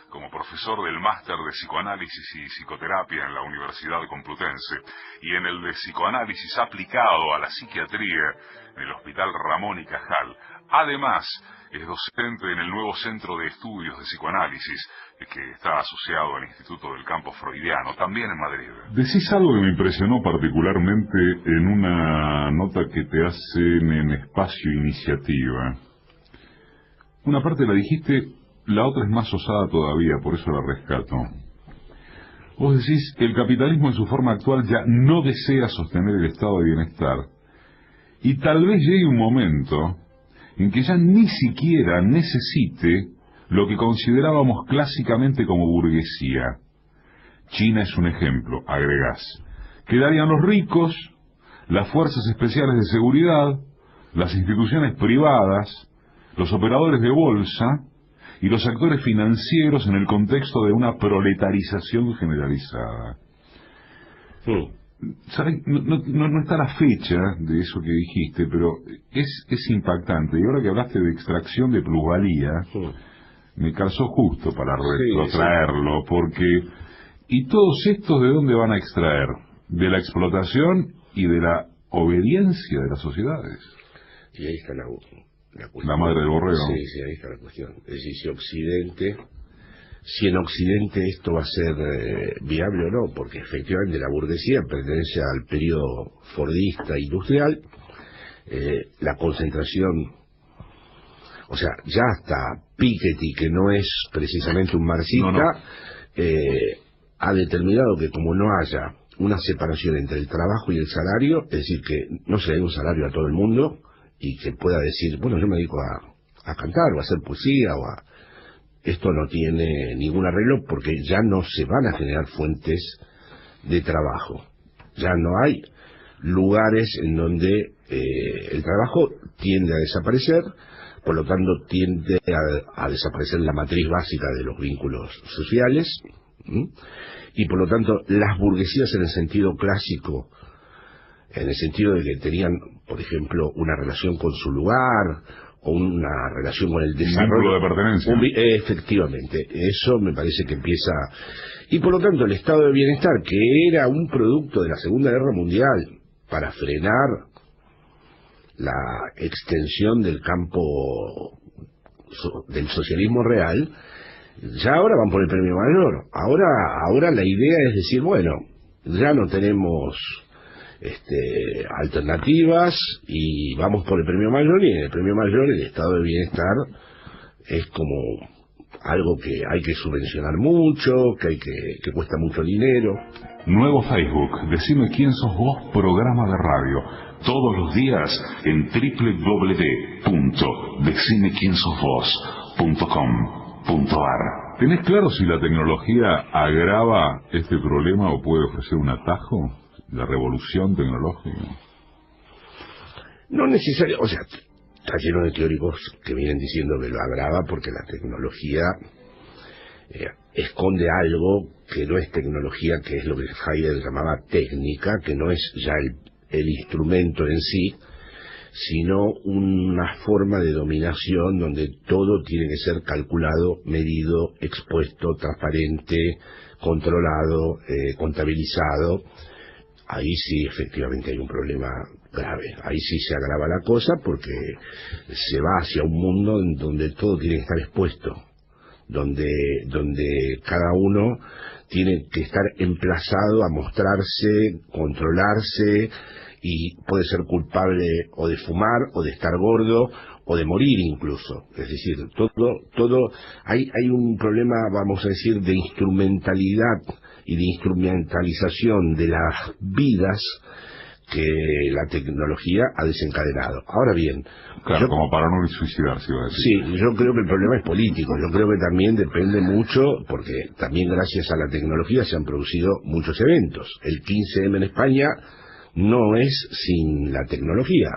como profesor del máster de psicoanálisis y psicoterapia en la Universidad Complutense y en el de psicoanálisis aplicado a la psiquiatría en el Hospital Ramón y Cajal. Además, es docente en el nuevo Centro de Estudios de Psicoanálisis que está asociado al Instituto del Campo Freudiano, también en Madrid. Decís algo que me impresionó particularmente en una nota que te hacen en Espacio Iniciativa. Una parte la dijiste, la otra es más osada todavía, por eso la rescato. Vos decís que el capitalismo en su forma actual ya no desea sostener el estado de bienestar y tal vez llegue un momento en que ya ni siquiera necesite lo que considerábamos clásicamente como burguesía. China es un ejemplo, agregás. Quedarían los ricos, las fuerzas especiales de seguridad, las instituciones privadas, los operadores de bolsa y los actores financieros en el contexto de una proletarización generalizada. ¿Sabes? No está la fecha de eso que dijiste, pero es impactante. Y ahora que hablaste de extracción de plusvalía, me calzó justo para retrotraerlo, porque... ¿Y todos estos de dónde van a extraer? De la explotación y de la obediencia de las sociedades. Y ahí está la cuestión. La madre del borrego. Sí, ahí está la cuestión. Es decir, si en Occidente esto va a ser viable o no, porque efectivamente la burguesía pertenece al periodo fordista industrial, la concentración, o sea, ya hasta Piketty, que no es precisamente un marxista, ha determinado que como no haya una separación entre el trabajo y el salario, es decir, que no se le dé un salario a todo el mundo, y que pueda decir, bueno, yo me dedico a cantar o a hacer poesía esto no tiene ningún arreglo porque ya no se van a generar fuentes de trabajo, ya no hay lugares en donde el trabajo tiende a desaparecer, por lo tanto tiende a desaparecer la matriz básica de los vínculos sociales, y por lo tanto las burguesías en el sentido clásico, en el sentido de que tenían, por ejemplo, una relación con su lugar o una relación con el desarrollo. Un vínculo de pertenencia. Efectivamente, eso me parece que empieza... Y por lo tanto el estado de bienestar, que era un producto de la Segunda Guerra Mundial para frenar la extensión del campo del socialismo real, ya ahora van por el premio mayor. Ahora la idea es decir, bueno, ya no tenemos... alternativas y vamos por el premio mayor, y en el premio mayor el estado de bienestar es como algo que hay que subvencionar mucho, que cuesta mucho dinero. Nuevo Facebook, Decime quién sos vos, programa de radio, todos los días en www.decimequiensosvos.com.ar. ¿Tenés claro si la tecnología agrava este problema o puede ofrecer un atajo? ¿La revolución tecnológica? No necesario, o sea, está lleno de teóricos que vienen diciendo que lo agrava porque la tecnología esconde algo que no es tecnología, que es lo que Heidegger llamaba técnica, que no es ya el instrumento en sí, sino una forma de dominación donde todo tiene que ser calculado, medido, expuesto, transparente, controlado, contabilizado. Ahí sí efectivamente hay un problema grave, ahí sí se agrava la cosa porque se va hacia un mundo en donde todo tiene que estar expuesto, donde cada uno tiene que estar emplazado a mostrarse, controlarse, y puede ser culpable o de fumar, o de estar gordo, o de morir incluso. Es decir, todo hay un problema, vamos a decir, de instrumentalidad y de instrumentalización de las vidas que la tecnología ha desencadenado. Ahora bien... Claro, como para no suicidarse, iba a decir. Sí, yo creo que el problema es político. Yo creo que también depende mucho, porque también gracias a la tecnología se han producido muchos eventos. El 15M en España no es sin la tecnología.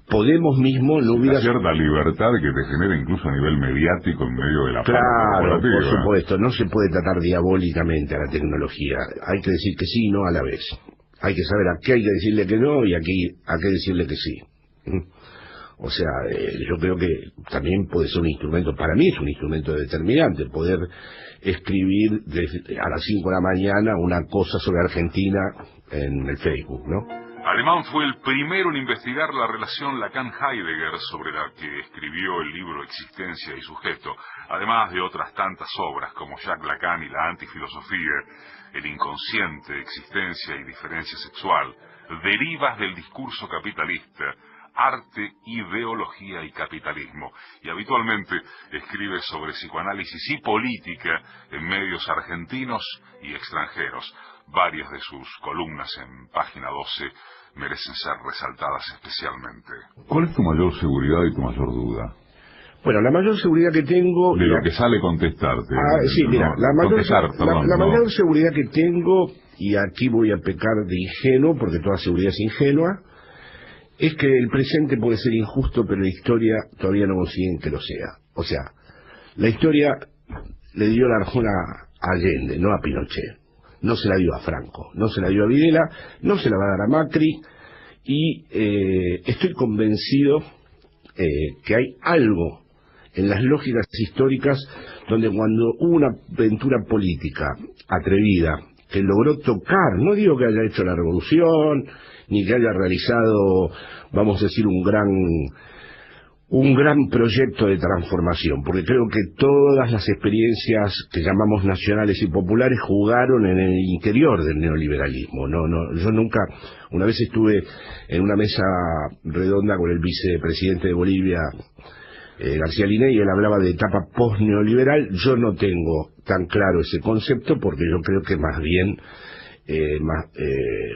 Podemos mismo no hubiera... cierta libertad que te genera incluso a nivel mediático en medio de la Claro, por supuesto, no se puede tratar diabólicamente a la tecnología. Hay que decir que sí y no a la vez. Hay que saber a qué hay que decirle que no y a qué decirle que sí. O sea, yo creo que también puede ser un instrumento, para mí es un instrumento determinante, poder escribir a las 5 de la mañana una cosa sobre Argentina en el Facebook, ¿no? Alemán fue el primero en investigar la relación Lacan-Heidegger, sobre la que escribió el libro Existencia y Sujeto, además de otras tantas obras como Jacques Lacan y la Antifilosofía, El inconsciente, Existencia y Diferencia Sexual, Derivas del discurso capitalista, Arte, Ideología y Capitalismo, y habitualmente escribe sobre psicoanálisis y política en medios argentinos y extranjeros. Varias de sus columnas en Página 12 merecen ser resaltadas especialmente. ¿Cuál es tu mayor seguridad y tu mayor duda? Bueno, la mayor seguridad que tengo... De lo que sale contestarte. Sí, mira, la mayor seguridad que tengo, y aquí voy a pecar de ingenuo, porque toda seguridad es ingenua, es que el presente puede ser injusto, pero la historia todavía no consiguen que lo sea. O sea, la historia le dio la razón a Allende, no a Pinochet. No se la dio a Franco, no se la dio a Videla, no se la va a dar a Macri, y estoy convencido que hay algo en las lógicas históricas donde cuando hubo una aventura política atrevida que logró tocar, no digo que haya hecho la revolución, ni que haya realizado, vamos a decir, un gran proyecto de transformación, porque creo que todas las experiencias que llamamos nacionales y populares jugaron en el interior del neoliberalismo. Yo nunca, una vez estuve en una mesa redonda con el vicepresidente de Bolivia, García Liney, y él hablaba de etapa post-neoliberal. Yo no tengo tan claro ese concepto, porque yo creo que más bien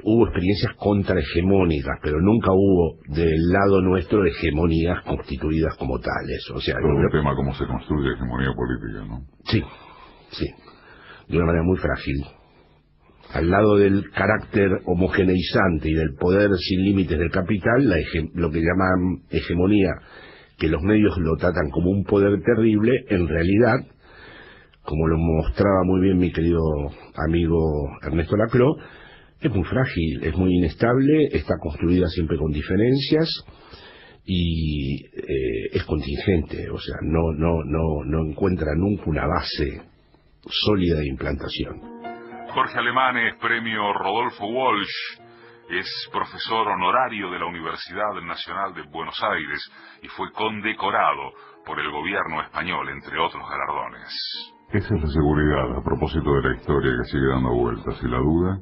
hubo experiencias contrahegemónicas, pero nunca hubo del lado nuestro hegemonías constituidas como tales. O sea, todo un tema cómo se construye hegemonía política, ¿no? Sí, de una manera muy frágil. Al lado del carácter homogeneizante y del poder sin límites del capital, lo que llaman hegemonía, que los medios lo tratan como un poder terrible, en realidad, como lo mostraba muy bien mi querido amigo Ernesto Laclau, es muy frágil, es muy inestable, está construida siempre con diferencias y es contingente, o sea, no encuentra nunca una base sólida de implantación. Jorge Alemán es premio Rodolfo Walsh, es profesor honorario de la Universidad Nacional de Buenos Aires y fue condecorado por el gobierno español, entre otros galardones. Esa es la seguridad, a propósito de la historia que sigue dando vueltas. ¿Y la duda?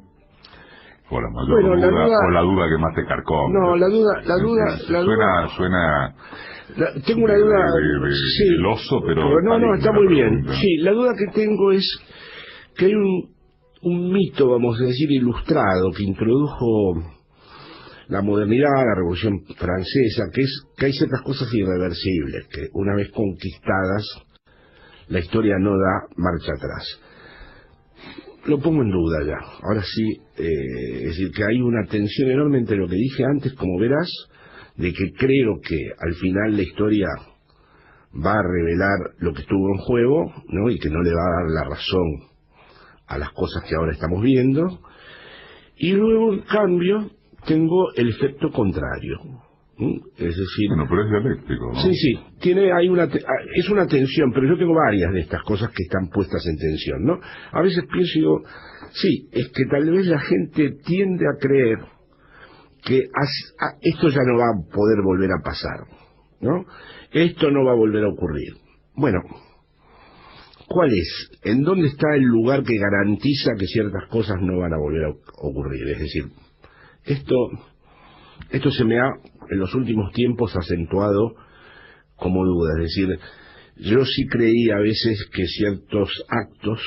¿O la mayor duda? ¿O la duda que más te carcome? No, la duda... Suena... tengo una duda... sí, del oso, pero no, está muy bien. Sí, la duda que tengo es que hay un mito, vamos a decir, ilustrado, que introdujo la modernidad, la Revolución Francesa, que es que hay ciertas cosas irreversibles, que una vez conquistadas, la historia no da marcha atrás. Lo pongo en duda ya. Ahora sí, es decir, que hay una tensión enorme entre lo que dije antes, como verás, de que creo que al final la historia va a revelar lo que estuvo en juego, ¿no? Y que no le va a dar la razón a las cosas que ahora estamos viendo. Y luego, en cambio, tengo el efecto contrario. Es decir... Bueno, pero es dialéctico, ¿no? Sí, es una tensión, pero yo tengo varias de estas cosas que están puestas en tensión, ¿no? A veces pienso y digo, sí, es que tal vez la gente tiende a creer que esto ya no va a poder volver a pasar, ¿no? Esto no va a volver a ocurrir. Bueno, ¿cuál es? ¿En dónde está el lugar que garantiza que ciertas cosas no van a volver a ocurrir? Es decir, esto se me ha, en los últimos tiempos, acentuado como duda. Es decir, yo sí creí a veces que ciertos actos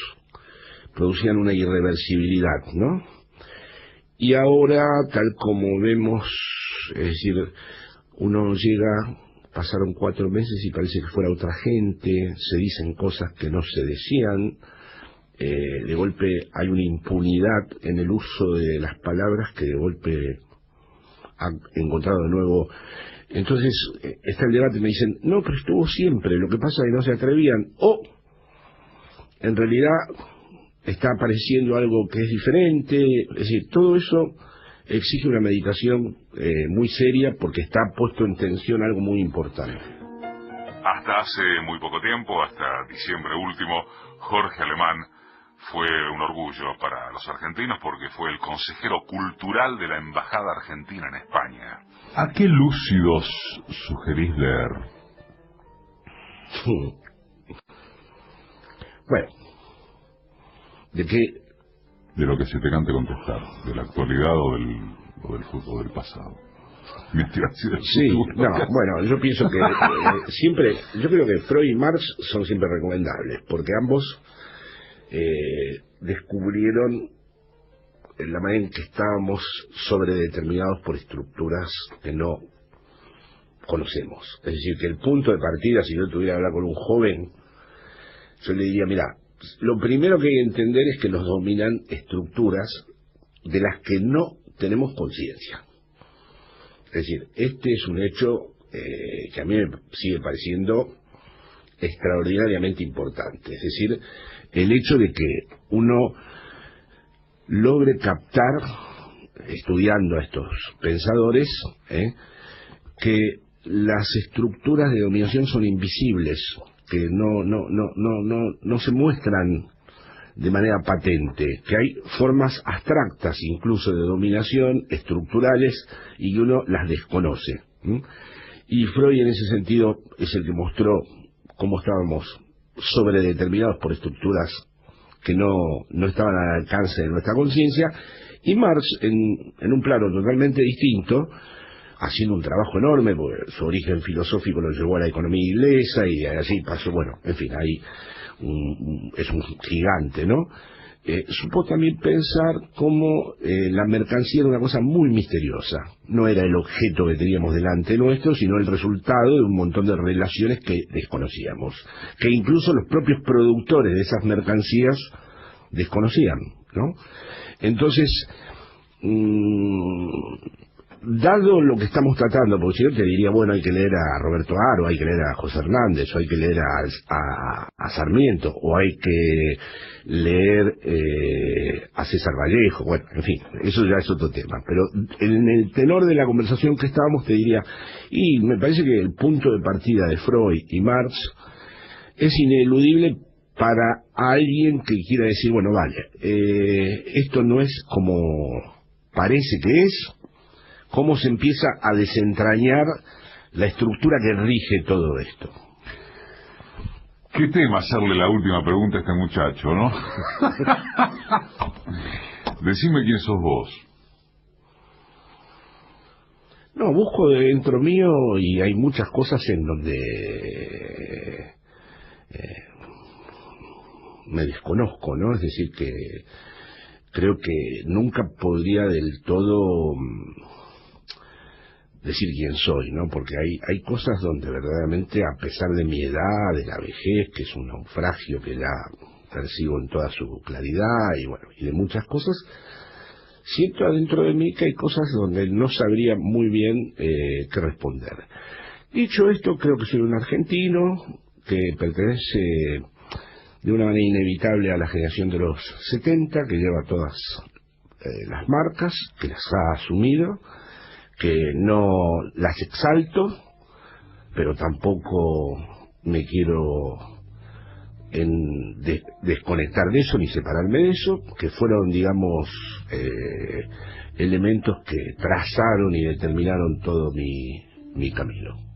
producían una irreversibilidad, ¿no? Y ahora, tal como vemos, es decir, uno llega, pasaron 4 meses y parece que fuera otra gente, se dicen cosas que no se decían, de golpe hay una impunidad en el uso de las palabras que de golpe ha encontrado de nuevo. Entonces está el debate y me dicen, no, pero estuvo siempre, lo que pasa es que no se atrevían, o en realidad está apareciendo algo que es diferente. Es decir, todo eso exige una meditación muy seria, porque está puesto en tensión algo muy importante. Hasta hace muy poco tiempo, hasta diciembre último, Jorge Alemán fue un orgullo para los argentinos porque fue el consejero cultural de la Embajada Argentina en España. ¿A qué lúcidos sugerís leer? Bueno, ¿de qué? De lo que se te cante contestar, de la actualidad o del fútbol del pasado. Sí, no, bueno, yo pienso que yo creo que Freud y Marx son siempre recomendables, porque ambos descubrieron la manera en que estábamos sobredeterminados por estructuras que no conocemos. Es decir, que el punto de partida, si yo tuviera que hablar con un joven, yo le diría, mira, lo primero que hay que entender es que nos dominan estructuras de las que no tenemos conciencia. Es decir, este es un hecho que a mí me sigue pareciendo extraordinariamente importante. Es decir, el hecho de que uno logre captar, estudiando a estos pensadores, que las estructuras de dominación son invisibles, que no se muestran de manera patente, que hay formas abstractas incluso de dominación, estructurales, y uno las desconoce. Y Freud en ese sentido es el que mostró cómo estábamos sobredeterminados por estructuras que no estaban al alcance de nuestra conciencia, y Marx en un plano totalmente distinto, haciendo un trabajo enorme, porque su origen filosófico lo llevó a la economía inglesa y así pasó, bueno, en fin, ahí es un gigante, ¿no? Supo también pensar cómo la mercancía era una cosa muy misteriosa. No era el objeto que teníamos delante nuestro, sino el resultado de un montón de relaciones que desconocíamos, que incluso los propios productores de esas mercancías desconocían, ¿no? Entonces, dado lo que estamos tratando, porque si yo te diría, bueno, hay que leer a Roberto Aro, hay que leer a José Hernández, o hay que leer a Sarmiento, o hay que leer a César Vallejo, bueno, en fin, eso ya es otro tema. Pero en el tenor de la conversación que estábamos te diría, y me parece que el punto de partida de Freud y Marx es ineludible para alguien que quiera decir, bueno, vale, esto no es como parece que es. Cómo se empieza a desentrañar la estructura que rige todo esto. ¿Qué tema hacerle la última pregunta a este muchacho, no? Decime quién sos vos. No, busco dentro mío y hay muchas cosas en donde me desconozco, ¿no? Es decir, que creo que nunca podría del todo decir quién soy, ¿no? Porque hay cosas donde verdaderamente, a pesar de mi edad, de la vejez, que es un naufragio que ya percibo en toda su claridad, y bueno, y de muchas cosas, siento adentro de mí que hay cosas donde no sabría muy bien qué responder. Dicho esto, creo que soy un argentino que pertenece de una manera inevitable a la generación de los 70, que lleva todas las marcas, que las ha asumido, que no las exalto, pero tampoco me quiero desconectar de eso ni separarme de eso, que fueron, digamos, elementos que trazaron y determinaron todo mi camino.